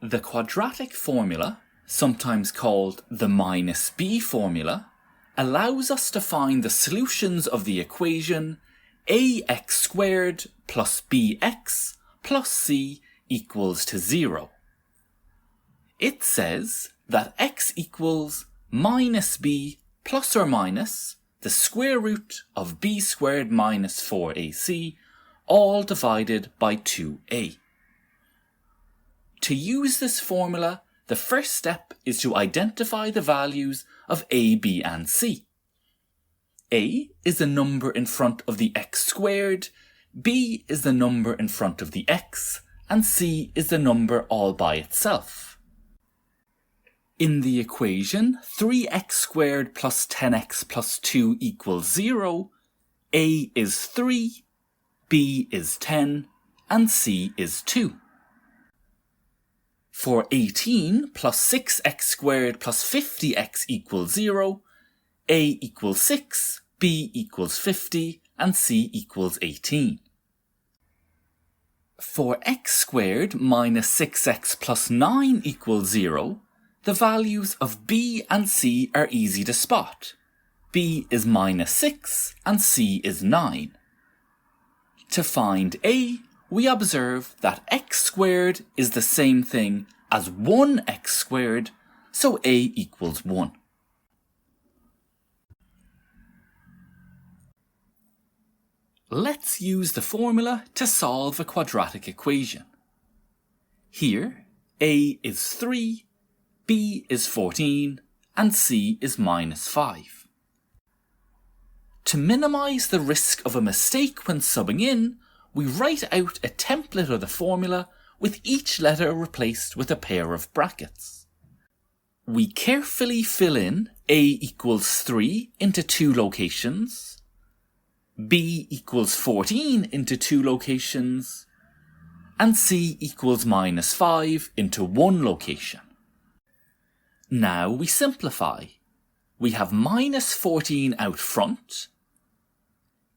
The quadratic formula, sometimes called the minus b formula, allows us to find the solutions of the equation ax squared plus bx plus c equals to 0. It says that x equals minus b plus or minus the square root of b squared minus 4ac, all divided by 2a. To use this formula, the first step is to identify the values of a, b and c. A is the number in front of the x squared, b is the number in front of the x, and c is the number all by itself. In the equation 3x squared plus 10x plus 2 equals 0, a is 3, b is 10, and c is 2. For 18 plus 6x squared plus 50x equals 0, a equals 6, b equals 50, and c equals 18. For x squared minus 6x plus 9 equals 0, the values of b and c are easy to spot. b is minus 6 and c is 9. To find a, we observe that x squared is the same thing as 1x squared, so a equals 1. Let's use the formula to solve a quadratic equation. Here, a is 3, b is 14, and c is minus 5. To minimise the risk of a mistake when subbing in, we write out a template of the formula with each letter replaced with a pair of brackets. We carefully fill in a equals 3 into 2 locations, b equals 14 into 2 locations, and c equals minus 5 into 1 location. Now we simplify. We have minus 14 out front.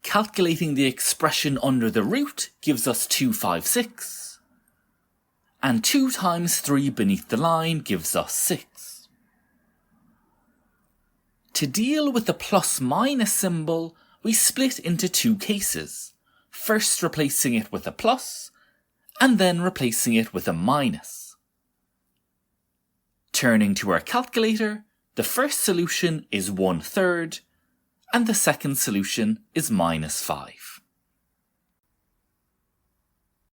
Calculating the expression under the root gives us 256. And 2 times 3 beneath the line gives us 6. To deal with the plus-minus symbol, we split into 2 cases, first replacing it with a plus, and then replacing it with a minus. Turning to our calculator, the first solution is 1/3, and the second solution is minus 5.